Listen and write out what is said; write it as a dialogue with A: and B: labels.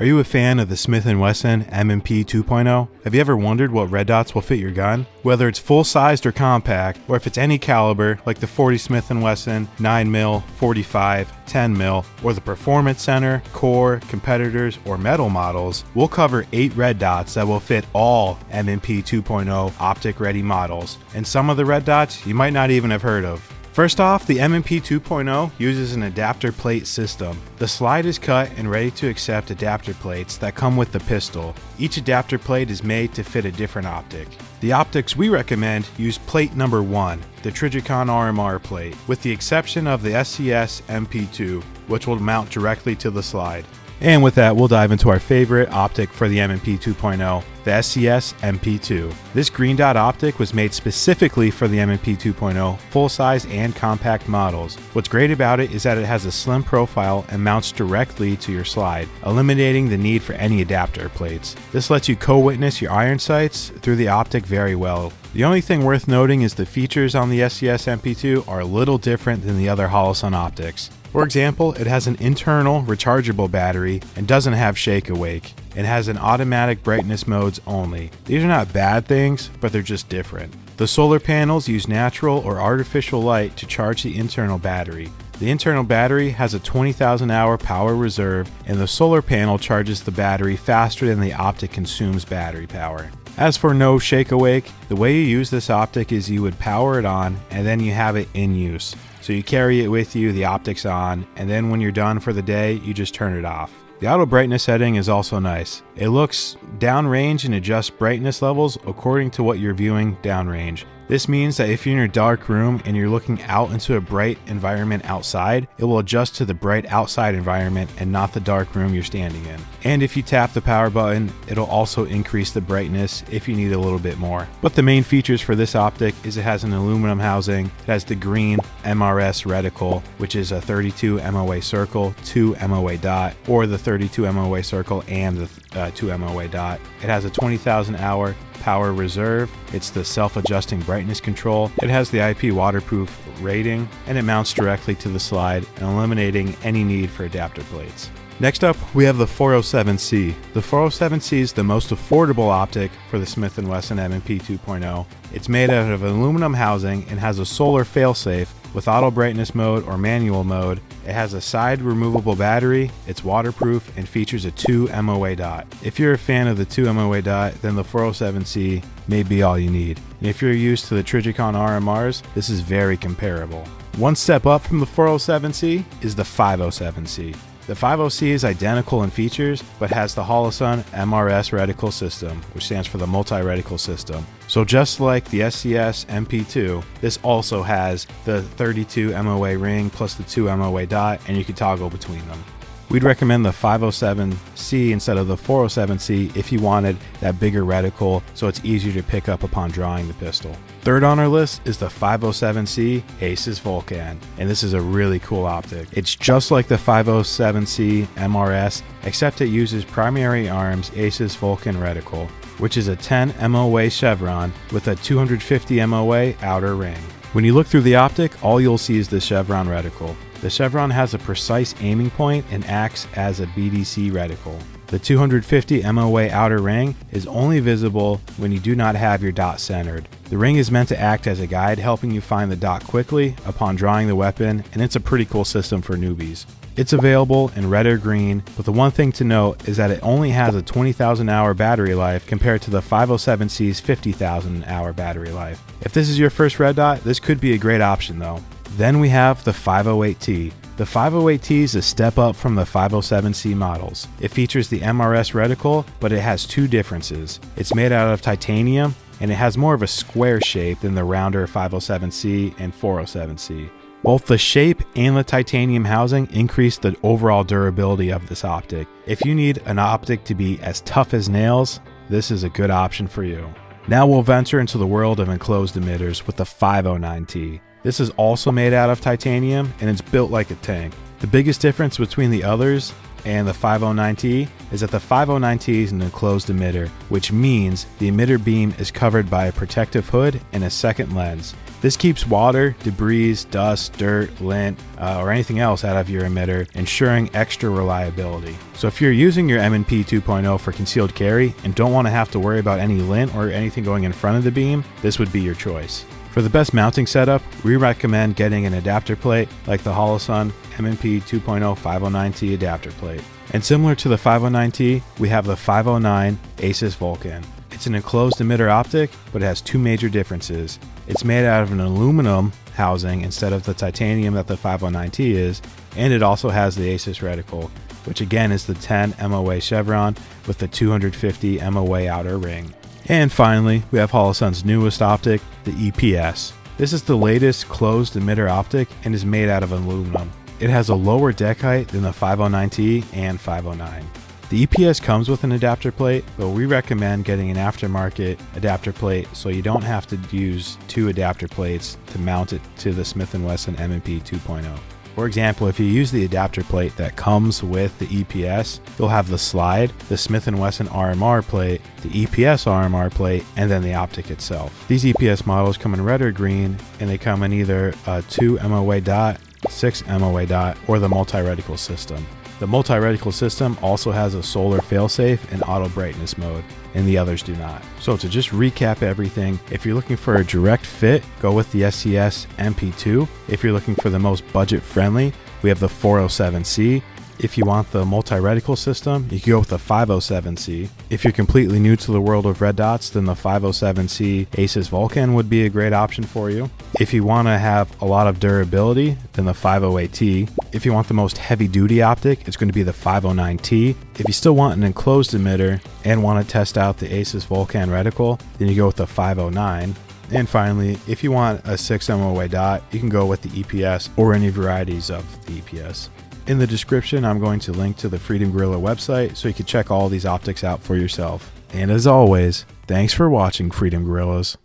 A: Are you a fan of the Smith Wesson M&P 2.0? Have you ever wondered what red dots will fit your gun? Whether it's full-sized or compact, or if it's any caliber like the 40 Smith & Wesson 9mm, 45, 10mm, or the Performance Center, C.O.R.E, Competitors, or Metal models, we'll cover 8 red dots that will fit all M&P 2.0 optic-ready models, and some of the red dots you might not even have heard of. First off, the M&P 2.0 uses an adapter plate system. The slide is cut and ready to accept adapter plates that come with the pistol. Each adapter plate is made to fit a different optic. The optics we recommend use plate number 1, the Trijicon RMR plate, with the exception of the ACSS MP2, which will mount directly to the slide. And with that, we'll dive into our favorite optic for the M&P 2.0, the ACSS MP2. This green dot optic was made specifically for the M&P 2.0 full-size and compact models. What's great about it is that it has a slim profile and mounts directly to your slide, eliminating the need for any adapter plates. This lets you co-witness your iron sights through the optic very well. The only thing worth noting is the features on the ACSS MP2 are a little different than the other Holosun optics. For example, it has an internal rechargeable battery and doesn't have shake awake, and has an automatic brightness modes only. These are not bad things, but they're just different. The solar panels use natural or artificial light to charge the internal battery. The internal battery has a 20,000 hour power reserve, and the solar panel charges the battery faster than the optic consumes battery power. As for no shake awake, the way you use this optic is you would power it on and then you have it in use. So you carry it with you, the optic's on, and then when you're done for the day, you just turn it off. The auto brightness setting is also nice. It looks downrange and adjusts brightness levels according to what you're viewing downrange. This means that if you're in a dark room and you're looking out into a bright environment outside, it will adjust to the bright outside environment and not the dark room you're standing in. And if you tap the power button, it'll also increase the brightness if you need a little bit more. But the main features for this optic is it has an aluminum housing, it has the green MRS reticle, which is a 32 MOA circle, 2 MOA dot, or the 32 MOA circle and the 2 MOA dot. It has a 20,000 hour power reserve. It's the self-adjusting brightness control. It has the IP waterproof rating, and it mounts directly to the slide, eliminating any need for adapter plates. Next up, we have the 407C. The 407C is the most affordable optic for the Smith & Wesson M&P 2.0. It's made out of aluminum housing and has a solar failsafe with auto brightness mode or manual mode. It has a side removable battery, it's waterproof, and features a 2 MOA dot. If you're a fan of the 2 MOA dot, then the 407C may be all you need. And if you're used to the Trijicon RMRs, this is very comparable. One step up from the 407C is the 507C. The 50C is identical in features, but has the Holosun MRS reticle system, which stands for the multi-reticle system. So just like the ACSS MP2, this also has the 32 MOA ring plus the 2 MOA dot, and you can toggle between them. We'd recommend the 507C instead of the 407C if you wanted that bigger reticle so it's easier to pick up upon drawing the pistol. Third on our list is the 507C ACSS Vulcan, and this is a really cool optic. It's just like the 507C MRS, except it uses primary arms ACSS Vulcan reticle, which is a 10 MOA chevron with a 250 MOA outer ring. When you look through the optic, all you'll see is the chevron reticle. The chevron has a precise aiming point and acts as a BDC reticle. The 250 MOA outer ring is only visible when you do not have your dot centered. The ring is meant to act as a guide, helping you find the dot quickly upon drawing the weapon, and it's a pretty cool system for newbies. It's available in red or green, but the one thing to note is that it only has a 20,000 hour battery life compared to the 507C's 50,000 hour battery life. If this is your first red dot, this could be a great option though. Then we have the 508T. The 508T is a step up from the 507C models. It features the MRS reticle, but it has two differences. It's made out of titanium, and it has more of a square shape than the rounder 507C and 407C. Both the shape and the titanium housing increase the overall durability of this optic. If you need an optic to be as tough as nails, this is a good option for you. Now we'll venture into the world of enclosed emitters with the 509T. This is also made out of titanium, and it's built like a tank. The biggest difference between the others and the 509T is that the 509T is an enclosed emitter, which means the emitter beam is covered by a protective hood and a second lens. This keeps water, debris, dust, dirt, lint, or anything else out of your emitter, ensuring extra reliability. So if you're using your M&P 2.0 for concealed carry and don't want to have to worry about any lint or anything going in front of the beam, this would be your choice. For the best mounting setup, we recommend getting an adapter plate like the Holosun M&P 2.0 509T adapter plate. And similar to the 509T, we have the 509 ACSS Vulcan. It's an enclosed emitter optic, but it has two major differences. It's made out of an aluminum housing instead of the titanium that the 509T is, and it also has the ACSS reticle, which again is the 10 MOA chevron with the 250 MOA outer ring. And finally, we have Holosun's newest optic, the EPS. This is the latest closed emitter optic and is made out of aluminum. It has a lower deck height than the 509T and 509. The EPS comes with an adapter plate, but we recommend getting an aftermarket adapter plate so you don't have to use two adapter plates to mount it to the Smith Wesson M&P 2.0. For example, if you use the adapter plate that comes with the EPS, you'll have the slide, the Smith & Wesson RMR plate, the EPS RMR plate, and then the optic itself. These EPS models come in red or green, and they come in either a 2 MOA dot, 6 MOA dot, or the multi-reticle system. The multi-reticle system also has a solar failsafe and auto brightness mode, and the others do not. So to just recap everything, if you're looking for a direct fit, go with the ACSS MP2. If you're looking for the most budget friendly, we have the 407C. If you want the multi-reticle system, you can go with the 507C. If you're completely new to the world of red dots, then the 507C ACSS Vulcan would be a great option for you. If you want to have a lot of durability, then the 508T. If you want the most heavy-duty optic, it's going to be the 509T. If you still want an enclosed emitter and want to test out the ACSS Vulcan reticle, then you go with the 509. And finally, if you want a 6 MOA dot, you can go with the EPS or any varieties of the EPS. In the description, I'm going to link to the Freedom Gorilla website so you can check all these optics out for yourself. And as always, thanks for watching, Freedom Gorillas.